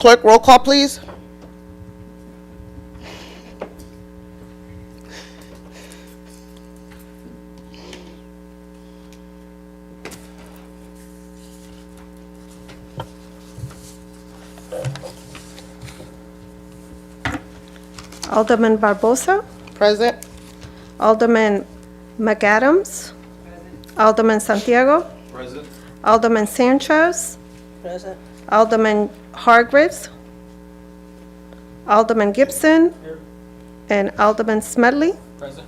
Clerk, roll call, please. Alderman Barbosa, Present. Alderman McAdams, Alderman Santiago, Present. Alderman Sanchez, Present. Alderman Hargreaves, Alderman Gibson, and Alderman Smedley. Present.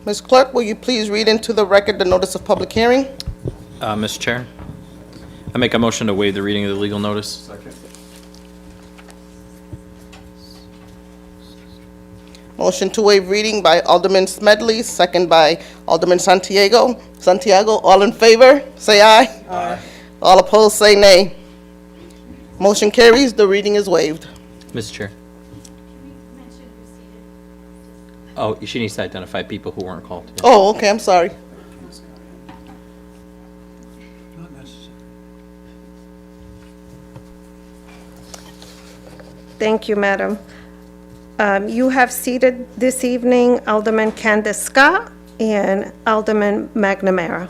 Ms. Clerk, will you please read into the record the notice of public hearing? Mr. Chair, I make a motion to waive the reading of the legal notice. Second. Motion to waive reading by Alderman Smedley, second by Alderman Santiago. All in favor, say aye. Aye. All opposed, say nay. Motion carries. The reading is waived. Mr. Chair. Oh, she needs to identify people who weren't called. Yeah. Oh, okay, I'm sorry. Not necessary. Thank you, Madam. You have seated this evening Alderman Candace Scott and Alderman McNamara.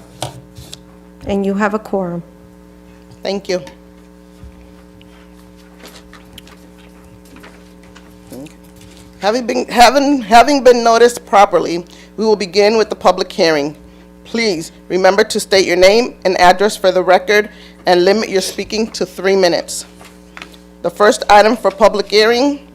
And you have a quorum. Thank you. Having been noticed properly, we will begin with the public hearing. Please remember to state your name and address for the record and limit your speaking to 3 minutes. The first item for public hearing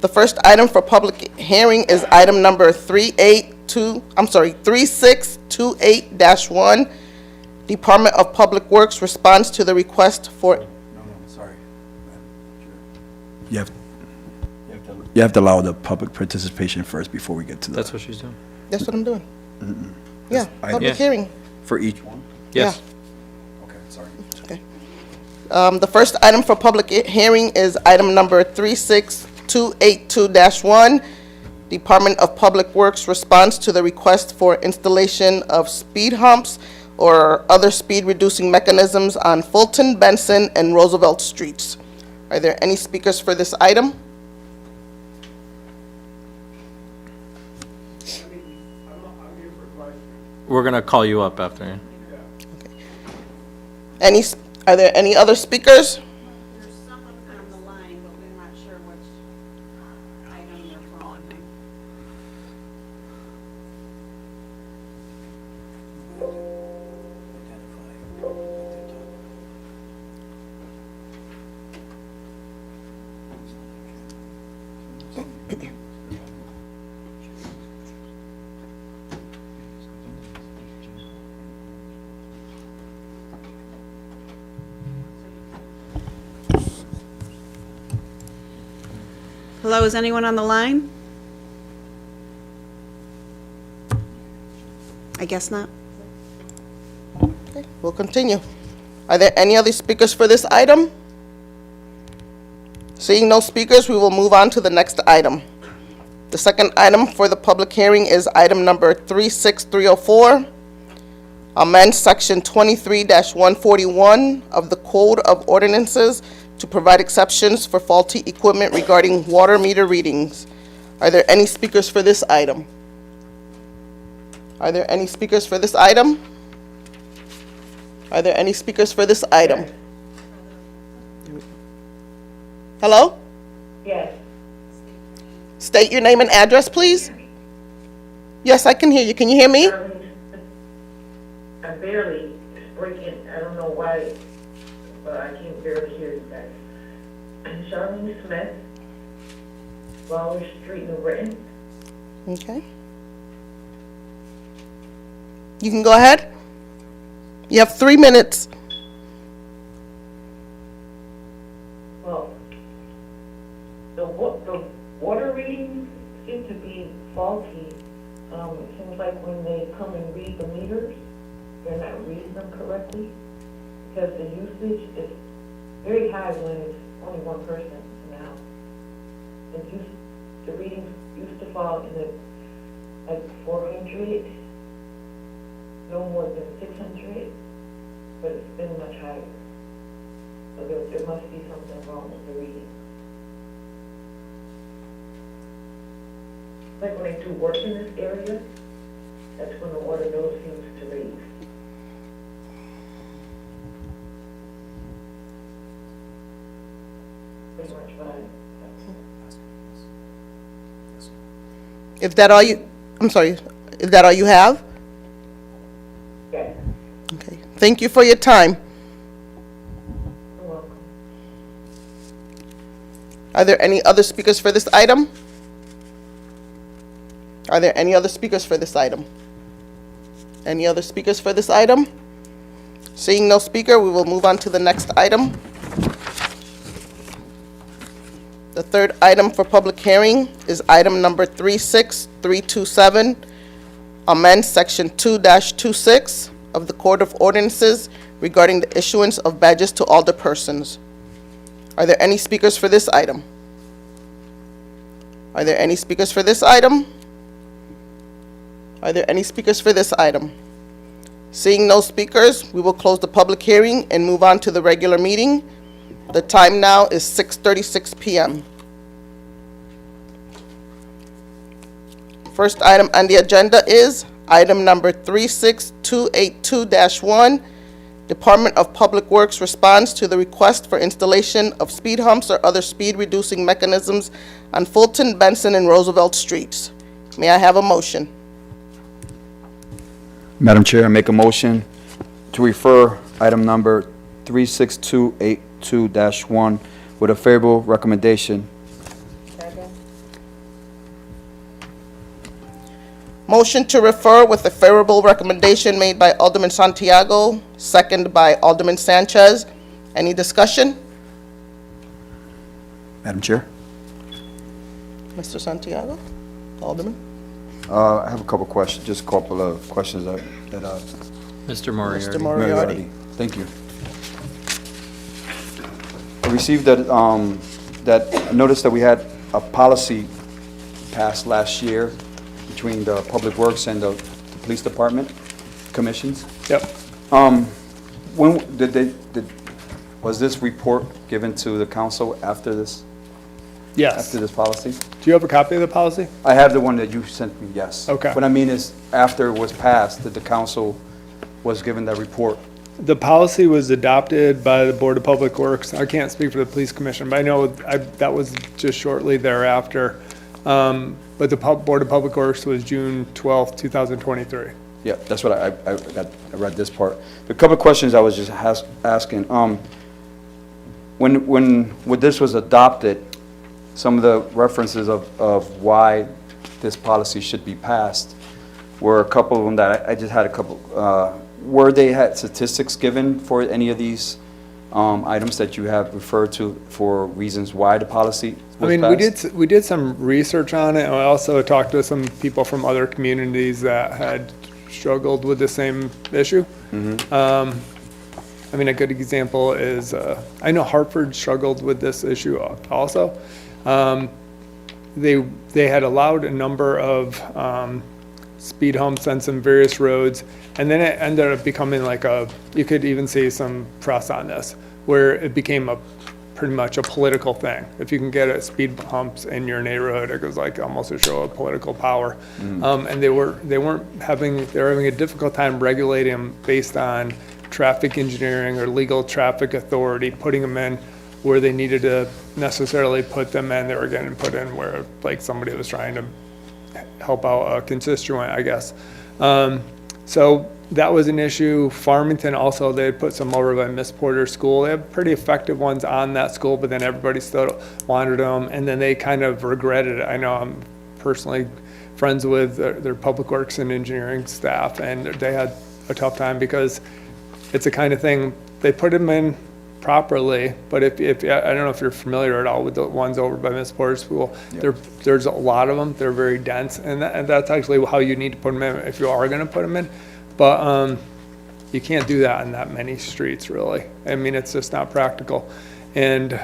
is item number 3628-1, Department of Public Works response to the request for. No, sorry. You have to allow the public participation first before we get to That's that. what she's doing. That's what I'm doing. Yeah, I- public Yeah. hearing. For each one? Yes. Okay, sorry. Okay. The first item for public hearing is item number 36282-1, Department of Public Works response to the request for installation of speed humps or other speed-reducing mechanisms on Fulton, Benson, and Roosevelt Streets. Are there any speakers for this item? We're going to call you up after. Are there any other speakers? There's someone on the line, but we're not sure which item they're from. Hello, is anyone on the line? I guess not. Okay, we'll continue. Are there any other speakers for this item? Seeing no speakers, we will move on to the next item. The second item for the public hearing is item number 36304. Amend section 23-141 of the Code of Ordinances to provide exceptions for faulty equipment regarding water meter readings. Are there any speakers for this item? Are there any speakers for this item? Are there any speakers for this item? Hello? Yes, State your name and address, please. Yes, I can hear you. Can you hear me? I'm barely breaking, I don't know why, but I can barely hear you guys. I'm Charlene Smith, Flower Street, New Britain. Okay. You can go ahead. You have 3 minutes. Well, the water readings seem to be faulty. It seems like when they come and read the meters, they're not reading them correctly, because the usage is very high when it's only one person now. The readings used to fall in the, like 400, no more than 600. but it's been much higher. So there must be something wrong with the reading. Like when I do work in this area, that's when the water bill seems to raise. Pretty much what If that all you, I'm sorry, is that all you have? yeah, Okay, thank you for your time. you're welcome. Are there any other speakers for this item? Are there any other speakers for this item? Any other speakers for this item? Seeing no speaker, we will move on to the next item. The third item for public hearing is item number 36327, amend section 2-26 of the Code of Ordinances regarding the issuance of badges to alderpersons. Are there any speakers for this item? Are there any speakers for this item? Are there any speakers for this item? Seeing no speakers, we will close the public hearing and move on to the regular meeting. The time now is 6:36 p.m. First item on the agenda is item number 36282-1, Department of Public Works responds to the request for installation of speed humps or other speed-reducing mechanisms on Fulton, Benson, and Roosevelt Streets. May I have a motion? Madam Chair, I make a motion to refer item number 36282-1 with a favorable recommendation. Motion to refer with a favorable recommendation made by Alderman Santiago, second by Alderman Sanchez. Any discussion? Madam Chair? Mr. Santiago? Alderman? I have a couple questions, just a couple of questions that Mr. Moriarty. Mr. Moriarty. Thank you. I received that, I noticed that we had a policy passed last year between the Public Works and the Police Department commissions. Yep. When was this report given to the council after this Yes. policy? Do you have a copy of the policy? I have the one that you sent me, yes. Okay. What I mean is, after it was passed, that the council was given that report. The policy was adopted by the Board of Public Works. I can't speak for the Police Commission, but I know that was just shortly thereafter. But the Board of Public Works was June 12th, 2023. Yeah, that's what I read this part. A couple of questions I was just asking. When this was adopted, some of the references of why this policy should be passed were a couple of them that I just had a couple. Were they had statistics given for any of these items that you have referred to for reasons why the policy was passed? we did some research on it, and I also talked to some people from other communities that had struggled with the same issue. A good example is, I know Hartford struggled with this issue also. They had allowed a number of speed humps on some various roads, and then it ended up becoming like you could even see some press on this, where it became pretty much a political thing. If you can get a speed humps in your neighborhood, it was like almost a show of political power. And they were having a difficult time regulating them based on traffic engineering or legal traffic authority, putting them in where they needed to necessarily put them in. They were getting put in where like somebody was trying to help out a constituent, I guess. So that was an issue. Farmington also, they had put some over by Miss Porter's school. They have pretty effective ones on that school, but then everybody still wanted them, and then they kind of regretted it. I know I'm personally friends with their public works and engineering staff, and they had a tough time because it's the kind of thing, they put them in properly, but if I don't know if you're familiar at all with the ones over by Miss Porter's school, there's a lot of them. They're very dense, and that's actually how you need to put them in if you are going to put them in. But you can't do that on that many streets, really. I mean, it's just not practical. And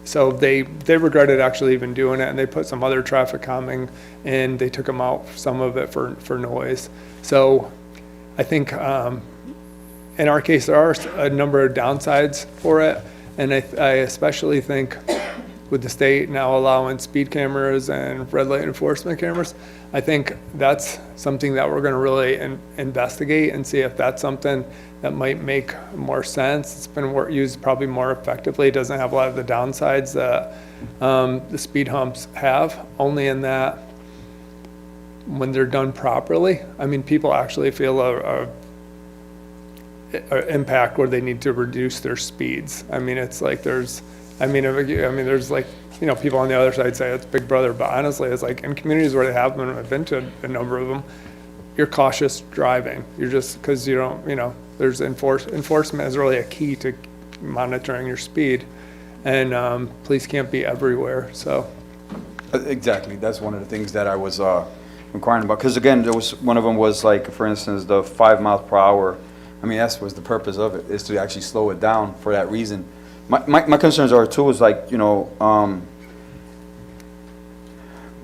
so they regretted actually even doing it, and they put some other traffic calming, and they took them out, some of it for noise. So I think in our case, there are a number of downsides for it. And I especially think with the state now allowing speed cameras and red light enforcement cameras, I think that's something that we're going to really investigate and see if that's something that might make more sense. It's been used probably more effectively. It doesn't have a lot of the downsides that the speed humps have, only in that when they're done properly, I mean, people actually feel a impact where they need to reduce their speeds. I mean, it's like there's like, you know, people on the other side say it's Big Brother, but honestly, it's like in communities where they have been, I've been to a number of them, you're cautious driving. You're just, because you don't, you know, there's enforcement is really a key to monitoring your speed, and police can't be everywhere, so. Exactly, that's one of the things that I was inquiring about, because again, there was, one of them was like, for instance, the 5 miles per hour. I mean, that was the purpose of it, is to actually slow it down for that reason. My concerns are too, is like, you know,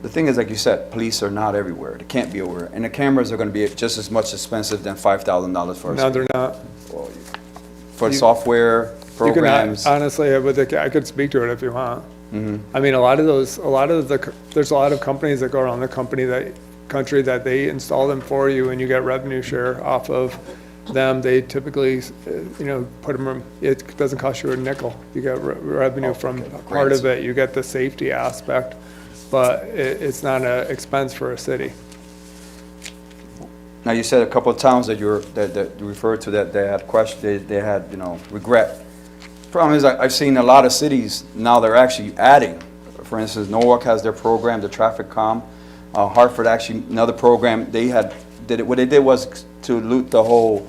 the thing is, like you said, police are not everywhere. They can't be everywhere. And the cameras are going to be just as much expensive than $5,000 for No, they're not. for software, You can, programs. honestly, I could speak to it if you want. I mean, there's a lot of companies that go around the country that they install them for you, and you get revenue share off of them. They typically, you know, put them, it doesn't cost you a nickel. You get revenue from part of it. You get the safety aspect, but it's not an expense for a city. Now, you said a couple of towns that you referred to that they had they had, you know, regret. Problem is, I've seen a lot of cities now they're actually adding. For instance, Norwalk has their program, the Traffic Calm. Hartford actually, another program, what they did was to loot the whole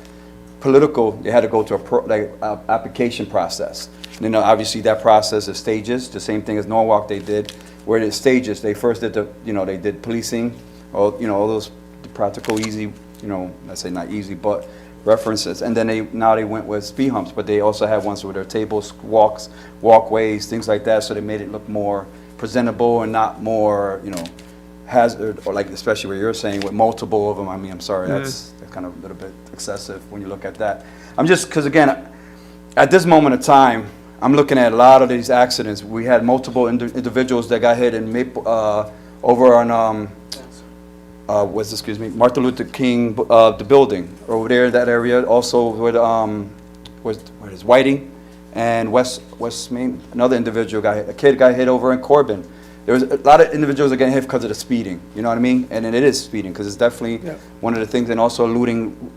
political, they had to go to a application process. And then obviously that process is stages, the same thing as Norwalk they did, where the stages, they first did they did policing, all those practical, easy, let's say not easy, but references. And then now they went with speed humps, but they also had ones with their tables, walkways, things like that, so they made it look more presentable and not more, hazard, or like especially where you're saying with multiple of them. I mean, I'm sorry, that's kind of a little bit excessive when you look at that. I'm just, because again, at this moment of time, I'm looking at a lot of these accidents. We had multiple individuals that got hit in over on Martin Luther King, the building over there in that area. Also with where is Whiting and West Main. Another individual a kid got hit over in Corbin. There was a lot of individuals that getting hit because of the speeding. You know what I mean? And it is speeding, because it's definitely one of the things. And also looting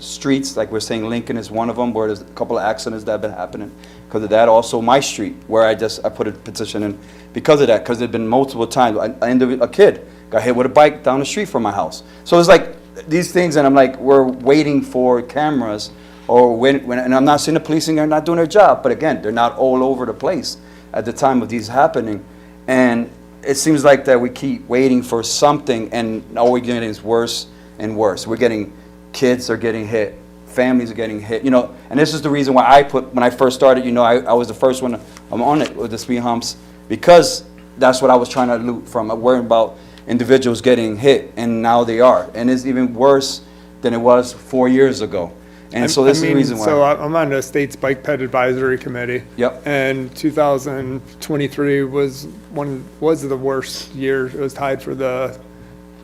streets, like we're saying, Lincoln is one of them, where there's a couple of accidents that have been happening because of that. Also my street, where I put a petition in because of that, because there've been multiple times a kid got hit with a bike down the street from my house. So it's like these things, and I'm like, we're waiting for cameras, and I'm not saying the policing are not doing their job, but again, they're not all over the place at the time of these happening. And it seems like that we keep waiting for something, and all we're getting is worse and worse. We're getting, kids are getting hit, families are getting hit, and this is the reason why when I first started, I was the first one, I'm on it with the speed humps, because that's what I was trying to loot from. I'm worrying about individuals getting hit, and now they are. And it's even worse than it was 4 years ago. And so this is the reason why. So I'm on the state's Bike Ped Advisory Committee. Yep. And 2023 was the worst year. It was tied for the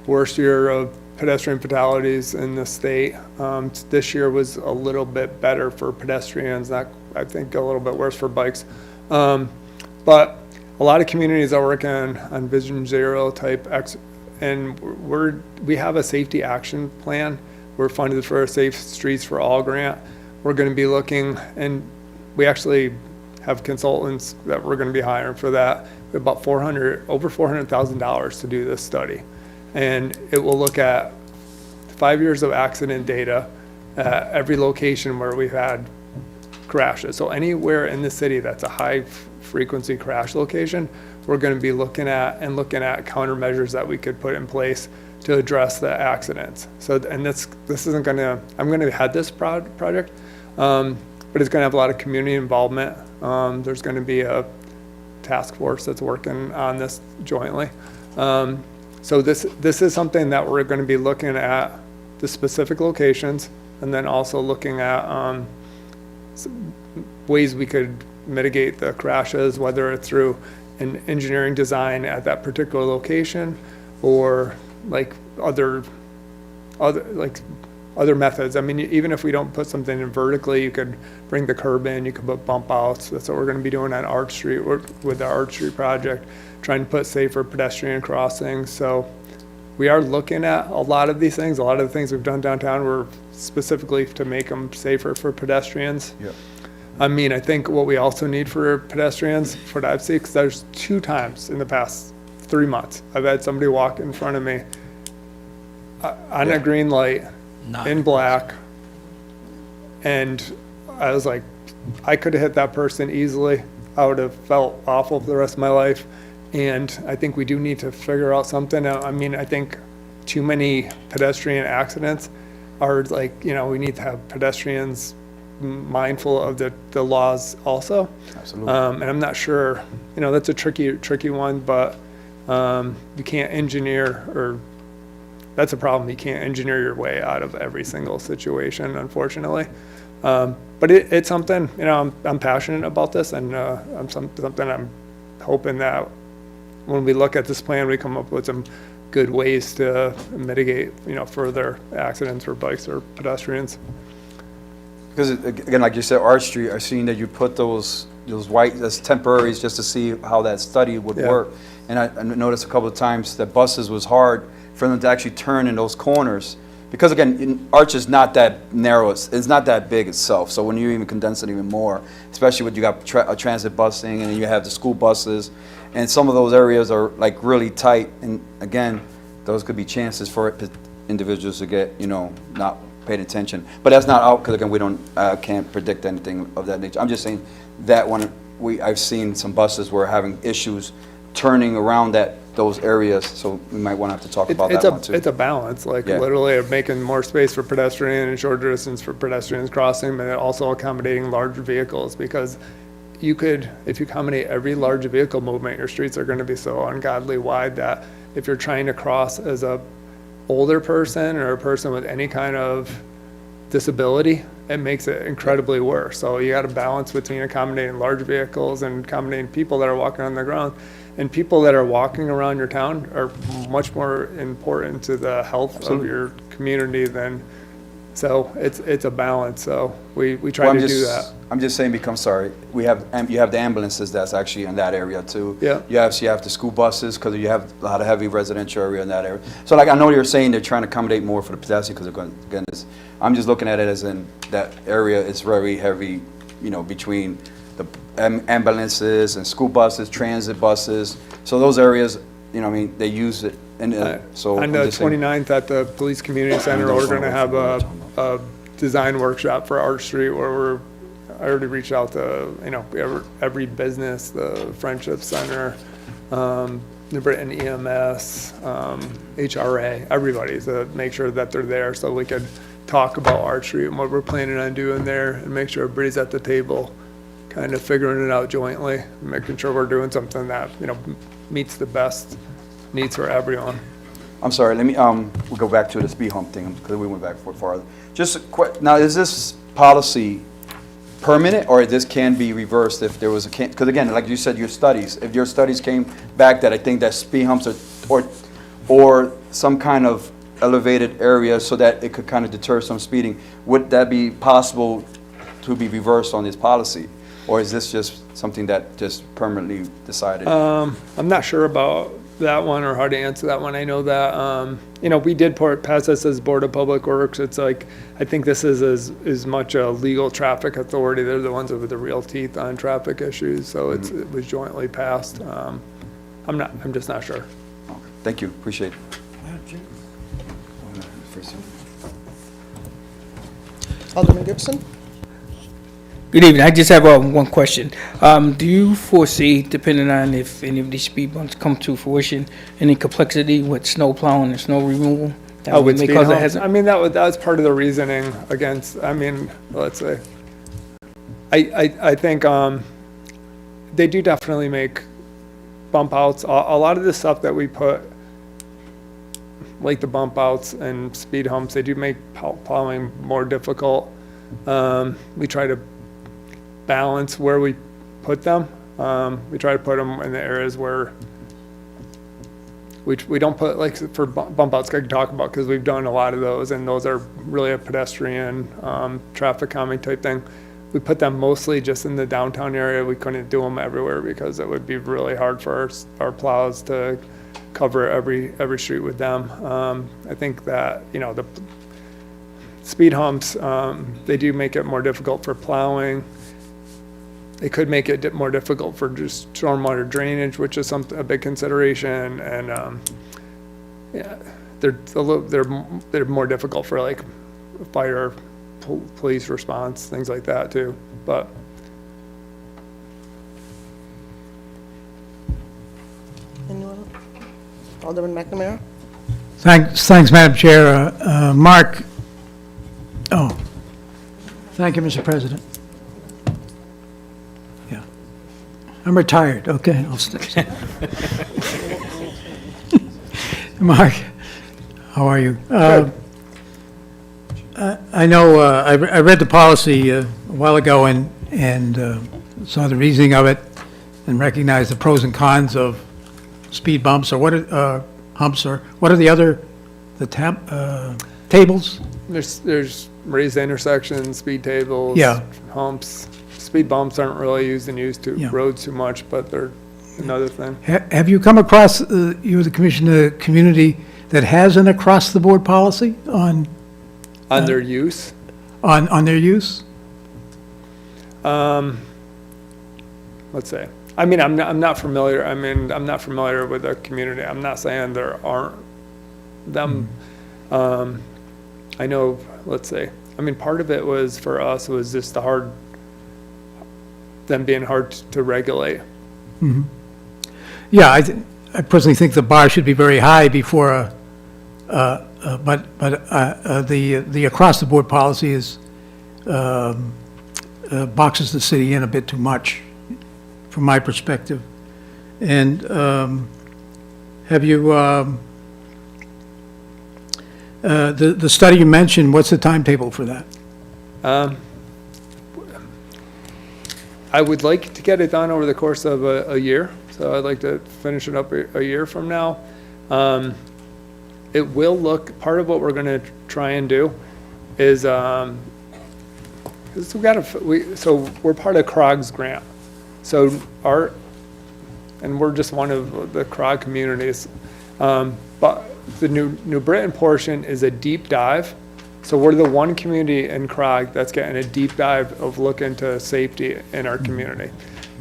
worst year of pedestrian fatalities in the state. This year was a little bit better for pedestrians, I think a little bit worse for bikes. But a lot of communities are working on Vision Zero type and we have a safety action plan. We're funded for a Safe Streets for All grant. We're going to be looking, and we actually have consultants that we're going to be hiring for that. We have about over $400,000 to do this study. And it will look at 5 years of accident data at every location where we've had crashes. So anywhere in the city that's a high frequency crash location, we're going to be looking at countermeasures that we could put in place to address the accidents. So, and this isn't going to, I'm going to head this project, but it's going to have a lot of community involvement. There's going to be a task force that's working on this jointly. So this is something that we're going to be looking at the specific locations, and then also looking at ways we could mitigate the crashes, whether it's through an engineering design at that particular location or like other methods. I mean, even if we don't put something in vertically, you could bring the curb in, you could put bump outs. That's what we're gonna be doing on Arch Street with the Arch Street project, trying to put safer pedestrian crossings. So we are looking at a lot of these things. A lot of the things we've done downtown were specifically to make them safer for pedestrians. Yep. I mean, I think what we also need for pedestrians, for what I've seen, because there's 2 times in the past 3 months, I've had somebody walk in front of me on a green light in black, and I was like, I could have hit that person easily. I would have felt awful for the rest of my life. And I think we do need to figure out something. I mean, I think too many pedestrian accidents are like, you know, we need to have pedestrians mindful of the laws also. Absolutely. And I'm not sure, you know, that's a tricky one, but you can't engineer, or that's a problem. You can't engineer your way out of every single situation, unfortunately. But it's something, you know, I'm passionate about this, and something I'm hoping that when we look at this plan, we come up with some good ways to mitigate, you know, further accidents for bikes or pedestrians. Because again, like you said, Arch Street, I've seen that you put those white, as temporaries just to see how that study would Yeah. work. And I noticed a couple of times that buses was hard for them to actually turn in those corners. Because again, Arch is not that narrow, it's not that big itself. So when you even condense it even more, especially when you got transit busing and you have the school buses, and some of those areas are like really tight. And again, those could be chances for individuals to get, you know, not paying attention. But that's not out, because again, we can't predict anything of that nature. I'm just saying that one, I've seen some buses were having issues turning around those areas, so we might want to have to talk about that one too. It's a balance, like Yeah. literally of making more space for pedestrian and shorter distance for pedestrians crossing, but also accommodating larger vehicles, because you could, if you accommodate every large vehicle movement, your streets are gonna be so ungodly wide that if you're trying to cross as a older person or a person with any kind of disability, it makes it incredibly worse. So you got to balance between accommodating large vehicles and accommodating people that are walking on the ground. And people that are walking around your town are much more important to the health of your community than, so it's a balance. So we try to do that. I'm just saying, you have the ambulances that's actually in that area too. Yeah. You have the school buses, because you have a lot of heavy residential area in that area. So like, I know you're saying they're trying to accommodate more for the pedestrian, because again, I'm just looking at it as in that area is very heavy, you know, between the ambulances and school buses, transit buses. So those areas, you know, I mean, they use it. And so On I'm the just saying- 29th at the Police Community Center, we're gonna have a design workshop for Arch Street, where I already reached out to, you know, every business, the Friendship Center, the Britain EMS, HRA, everybody, to make sure that they're there so we could talk about Arch Street and what we're planning on doing there, and make sure everybody's at the table, kind of figuring it out jointly, making sure we're doing something that, you know, meets the best needs for everyone. I'm sorry, let me, we'll go back to the speed hump thing, because we went back farther. Just a quick, now, is this policy permanent, or this can be reversed if there was because again, like you said, if your studies came back that I think that speed humps or some kind of elevated area so that it could kind of deter some speeding, would that be possible to be reversed on this policy? Or is this just something that just permanently decided? I'm not sure about that one or how to answer that one. I know that, you know, we did pass this as Board of Public Works. It's like, I think this is as much a legal traffic authority. They're the ones with the real teeth on traffic issues. So it was jointly passed. I'm just not sure. Okay. Thank you, appreciate it. Alderman Gibson? Good evening. I just have one question. Do you foresee, depending on if any of these speed bumps come to fruition, any complexity with snow plowing and snow removal? That would With may speed cause a humps? hazard? I mean, that was part of the reasoning against, I mean, let's say, I think they do definitely make bump outs. A lot of the stuff that we put, like the bump outs and speed humps, they do make plowing more difficult. We try to balance where we put them. We try to put them in the areas where we don't put, like for bump outs, I can talk about, because we've done a lot of those, and those are really a pedestrian, traffic calming type thing. We put them mostly just in the downtown area. We couldn't do them everywhere because it would be really hard for our plows to cover every street with them. I think that, you know, the speed humps, they do make it more difficult for plowing. They could make it more difficult for just stormwater drainage, which is a big consideration, and yeah, they're more difficult for like fire, police response, things like that too. But Anyone? Alderman McNamara? Thanks, Madam Chair. Mark, thank you, Mr. President. Yeah. I'm retired, okay, I'll stay. Mark, how are you? I know, I read the policy a while ago and saw the reasoning of it and recognized the pros and cons of speed bumps, or what are, humps, or what are the other, tables? there's raised intersections, speed tables, Yeah. humps. Speed bumps aren't really used to Yeah. roads too much, but they're another thing. Have you come across, you, the commission, a community that has an across-the-board policy on On their use, their use? let's say. I mean, I'm not familiar. I mean, I'm not familiar with the community. I'm not saying there aren't them. I know, let's say, I mean, part of it was, for us, was just them being hard to regulate. Yeah, I personally think the bar should be very high before but the across-the-board policy is, boxes the city in a bit too much, from my perspective. And have you, the study you mentioned, what's the timetable for that? I would like to get it done over the course of a year, so I'd like to finish it up a year from now. It will look, part of what we're gonna try and do is, so we're part of CROG's grant. So and we're just one of the CROG communities. But the New Britain portion is a deep dive. So we're the one community in CROG that's getting a deep dive of look into safety in our community.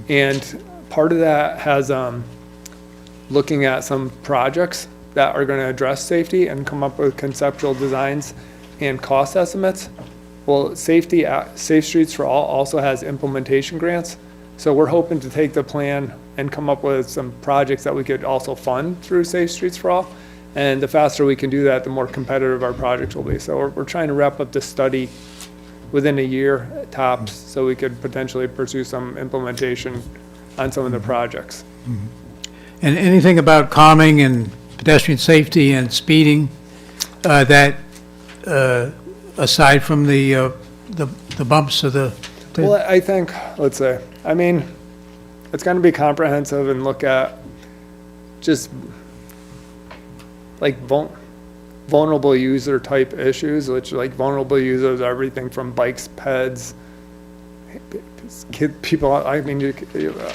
And part of that has, looking at some projects that are going to address safety and come up with conceptual designs and cost estimates. Well, Safe Streets for All also has implementation grants. So we're hoping to take the plan and come up with some projects that we could also fund through Safe Streets for All. And the faster we can do that, the more competitive our projects will be. So we're trying to wrap up this study within a year tops, so we could potentially pursue some implementation on some of the projects. And anything about calming and pedestrian safety and speeding, that, aside from the bumps of the... Well, I think, let's say, I mean, it's gonna be comprehensive and look at just like vulnerable user type issues, which, like, vulnerable users are everything from bikes, peds, people, I mean, you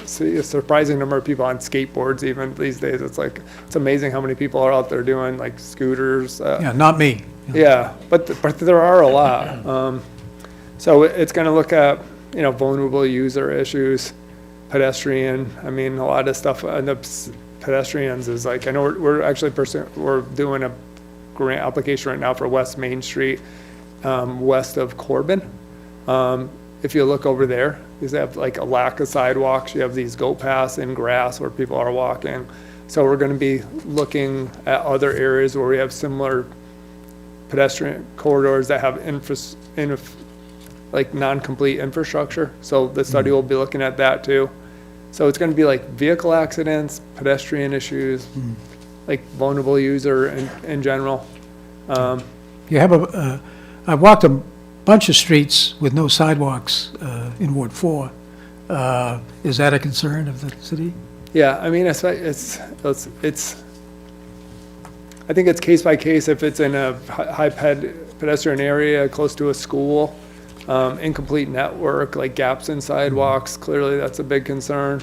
see a surprising number of people on skateboards even these days. It's like, it's amazing how many people are out there doing like scooters. Yeah, not me. Yeah, but there are a lot. So it's going to look at, you know, vulnerable user issues, pedestrian. I mean, a lot of stuff on the pedestrians is like, I know we're actually we're doing a grant application right now for West Main Street, west of Corbin. If you look over there, you have like a lack of sidewalks. You have these goat paths in grass where people are walking. So we're going to be looking at other areas where we have similar pedestrian corridors that have like non-complete infrastructure. So the study will be looking at that too. So it's going to be like vehicle accidents, pedestrian issues, like vulnerable user in general. You have I've walked a bunch of streets with no sidewalks in Ward 4. Is that a concern of the city? Yeah, I mean, it's I think it's case by case. If it's in a high pedestrian area close to a school, incomplete network, like gaps in sidewalks, clearly that's a big concern.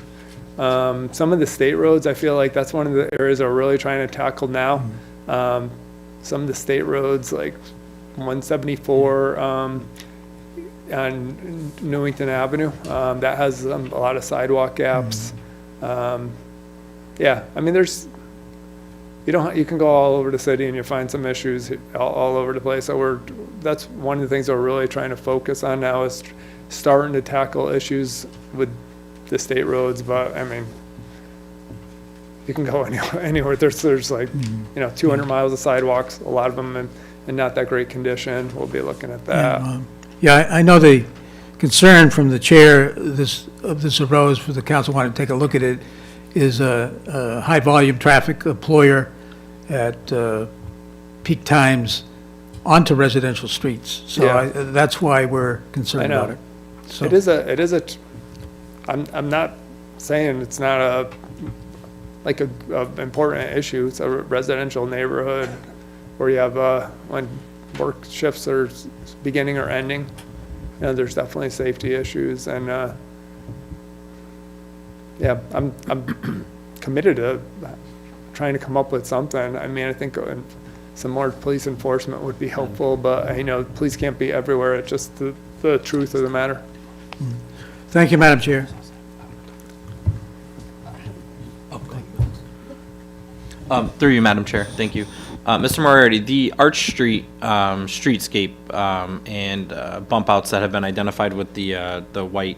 Some of the state roads, I feel like that's one of the areas we're really trying to tackle now. Some of the state roads, like 174 on Newington Avenue, that has a lot of sidewalk gaps. Yeah, I mean, you can go all over the city and you find some issues all over the place. So that's one of the things we're really trying to focus on now, is starting to tackle issues with the state roads. But I mean, you can go anywhere. There's like, 200 miles of sidewalks, a lot of them in not that great condition. We'll be looking at that. Yeah, I know the concern from the chair of this arose for the council wanted to take a look at it, is a high-volume traffic employer at peak times onto residential streets. So Yeah. that's why we're concerned I know. about it. So- It is a, I'm not saying it's not a important issue. It's a residential neighborhood where you have, when work shifts are beginning or ending, there's definitely safety issues. And, yeah, I'm committed to trying to come up with something. I mean, I think some more police enforcement would be helpful, but police can't be everywhere. It's just the truth of the matter. Thank you, Madam Chair. Through you, Madam Chair, thank you. Mr. Moriarty, the Arch Street streetscape and bump outs that have been identified with the white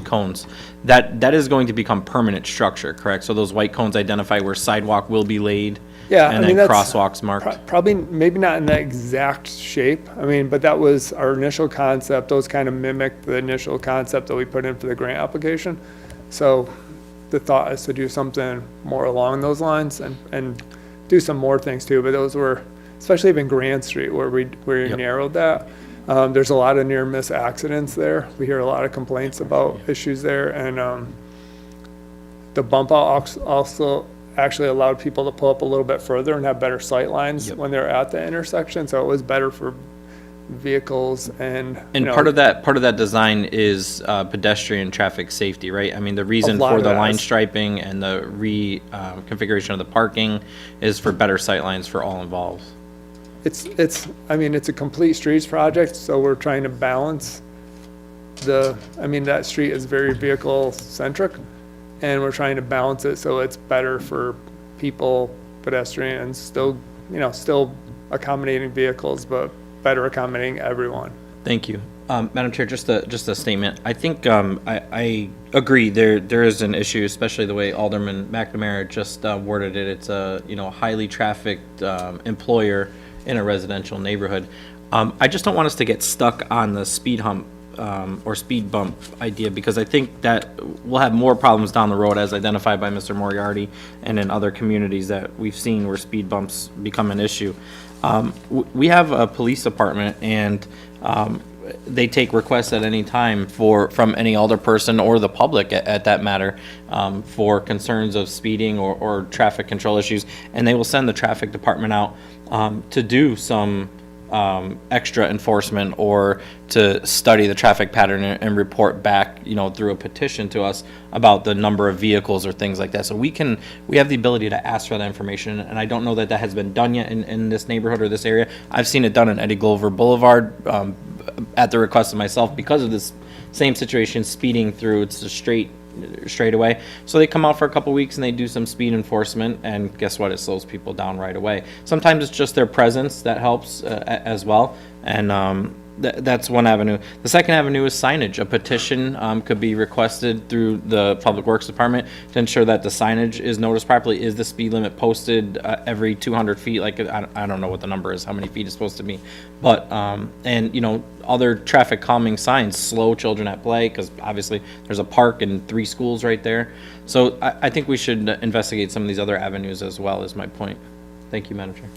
cones, that is going to become permanent structure, correct? So those white cones identify where sidewalk will be laid, Yeah, and I mean, then that's crosswalks marked. Probably, maybe not in that exact shape. I mean, but that was our initial concept. Those kind of mimicked the initial concept that we put in for the grant application. So the thought is to do something more along those lines and do some more things too. But those were, especially even Grand Street where we Yep. narrowed that. There's a lot of near miss accidents there. We hear a lot of complaints about issues there, and the bump out also actually allowed people to pull up a little bit further and have better sight lines Yep. when they're at the intersection. So it was better for vehicles and Part of that design is pedestrian traffic safety, right? I mean, the reason lot for of the that line is- striping and the configuration of the parking is for better sight lines for all involved. I mean, it's a complete streets project, so we're trying to balance that street is very vehicle centric, and we're trying to balance it so it's better for people, pedestrians, still accommodating vehicles, but better accommodating everyone. Thank you. Madam Chair, just a statement. I think I agree there is an issue, especially the way Alderman McNamara just worded it. It's a highly trafficked employer in a residential neighborhood. I just don't want us to get stuck on the speed hump or speed bump idea, because I think that we'll have more problems down the road, as identified by Mr. Moriarty and in other communities that we've seen where speed bumps become an issue. We have a police department, and they take requests at any time from any alderperson or the public at that matter, for concerns of speeding or traffic control issues, and they will send the traffic department out to do some extra enforcement or to study the traffic pattern and report back, through a petition to us about the number of vehicles or things like that. So we have the ability to ask for that information, and I don't know that has been done yet in this neighborhood or this area. I've seen it done in Eddie Glover Boulevard at the request of myself because of this same situation, speeding through. It's a straight away. So they come out for a couple weeks and they do some speed enforcement, and guess what? It slows people down right away. Sometimes it's just their presence that helps as well. And That's one avenue. The second avenue is signage. A petition could be requested through the Public Works Department to ensure that the signage is noticed properly. Is the speed limit posted every 200 feet? Like, I don't know what the number is, how many feet it's supposed to be. But, and, you know, other traffic calming signs, slow children at play, because obviously there's a park and 3 schools right there. So I think we should investigate some of these other avenues as well, is my point. Thank you, Madam Chair.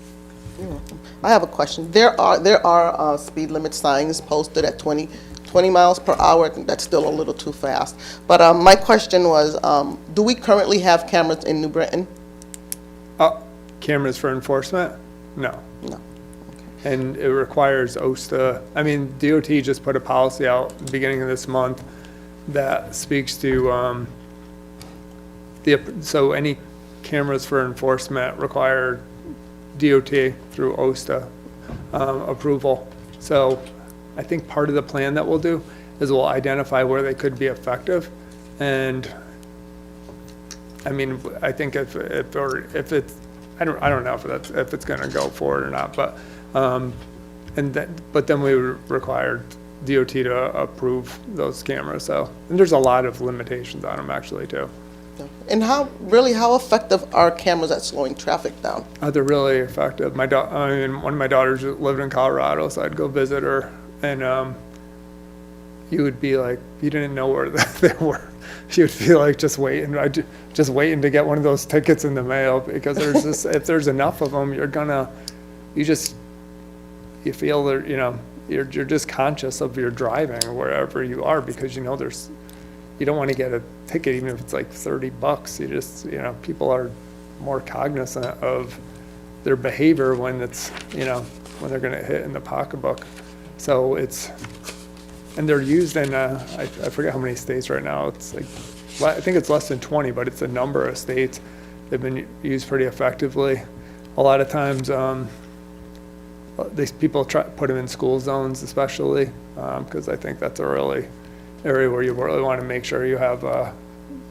I have a question. There are speed limit signs posted at 20 miles per hour. I think that's still a little too fast. But my question was, do we currently have cameras in New Britain? Cameras for enforcement? No. No. And it requires OSTA, I mean, DOT just put a policy out at the beginning of this month that speaks to, so any cameras for enforcement require DOT through OSTA approval. So I think part of the plan that we'll do is we'll identify where they could be effective. And I mean, I think if it's, I don't know if it's gonna go forward or not, but, but then we require DOT to approve those cameras, so, and there's a lot of limitations on them actually too. And how effective are cameras at slowing traffic down? They're really effective. I mean, one of my daughters lived in Colorado, so I'd go visit her, and you would be like, you didn't know where they were. She would feel like just waiting to get one of those tickets in the mail, because there's this, if there's enough of them, you feel that, you know, you're just conscious of your driving wherever you are, because you know you don't want to get a ticket even if it's like $30. You just, you know, people are more cognizant of their behavior when it's, you know, when they're going to hit in the pocketbook. So and they're used in, I forget how many states right now. It's like, I think it's less than 20, but it's a number of states. They've been used pretty effectively. A lot of times, these people put them in school zones especially, because I think that's a really area where you really want to make sure you have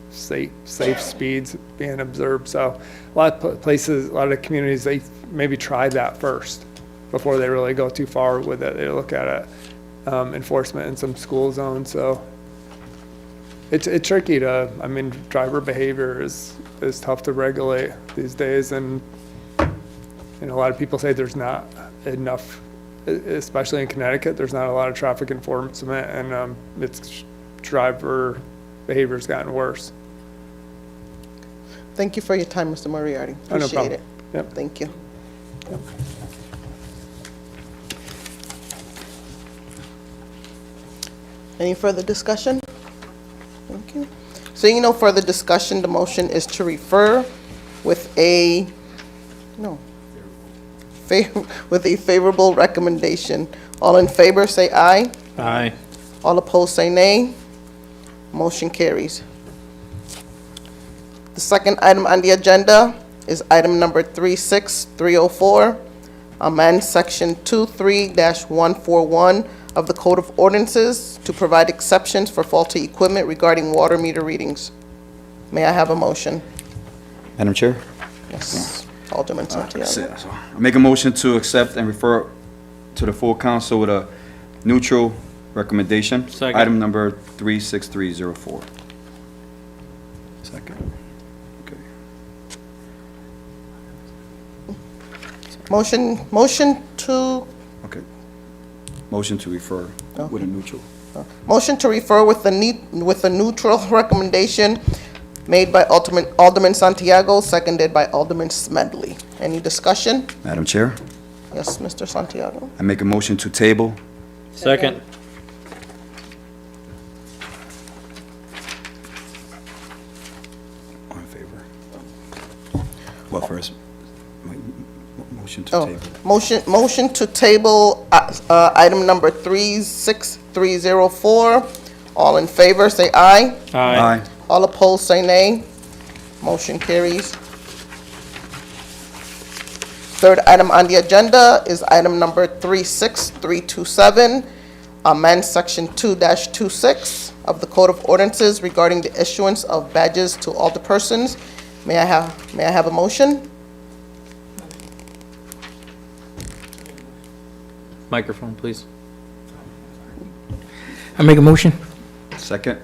safe speeds being observed. So a lot of places, a lot of communities, they maybe try that first before they really go too far with it. They look at it, enforcement in some school zones. So it's tricky to, I mean, driver behavior is tough to regulate these days, and a lot of people say there's not enough, especially in Connecticut, there's not a lot of traffic enforcement, and it's driver behavior's gotten worse. Thank you for your time, Mr. Moriarty. Oh, no Appreciate problem. it. Yep. Thank you. Yep. Any further discussion? Thank you. Seeing no further discussion, the motion is to refer with a favorable recommendation. All in favor, say aye. Aye. All opposed, say nay. Motion carries. The second item on the agenda is item number 36304, amend section 23-141 of the Code of Ordinances to provide exceptions for faulty equipment regarding water meter readings. May I have a motion? Madam Chair? Yes, Alderman Santiago. So I make a motion to accept and refer to the full council with a neutral recommendation. Second. Item number 36304. Second. Okay. Motion to Okay. Motion to refer with a neutral. Motion to refer with a neutral recommendation made by Alderman Santiago, seconded by Alderman Smedley. Any discussion? Madam Chair, Yes, Mr. Santiago. I make a motion to table. Second. All in favor? Well, first, motion to Oh, table. motion to table item number 36304. All in favor, say aye. Aye. All opposed, say nay. Motion carries. Third item on the agenda is item number 36327, amend section 2-26 of the Code of Ordinances regarding the issuance of badges to alderpersons. May I have a motion? Microphone, please. I make a motion? Second?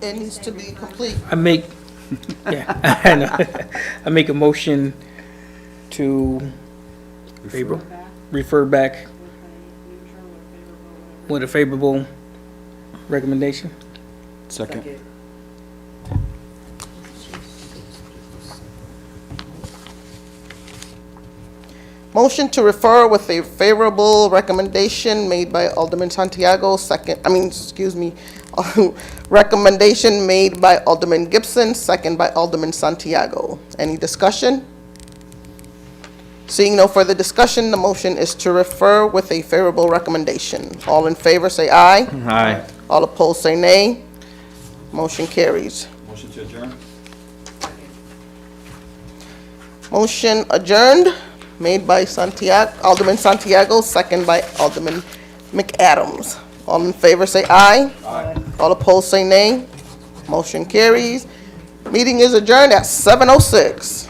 It needs to be complete. I make, yeah, I know. I make a motion to refer back with a favorable recommendation. Second. Motion to refer with a favorable recommendation made by Alderman Santiago, recommendation made by Alderman Gibson, second by Alderman Santiago. Any discussion? Seeing no further discussion, the motion is to refer with a favorable recommendation. All in favor, say aye. Aye. All opposed, say nay. Motion carries. Motion to adjourn? Motion adjourned, made by Alderman Santiago, second by Alderman McAdams. All in favor, say aye. Aye. All opposed, say nay. Motion carries. Meeting is adjourned at 7:06.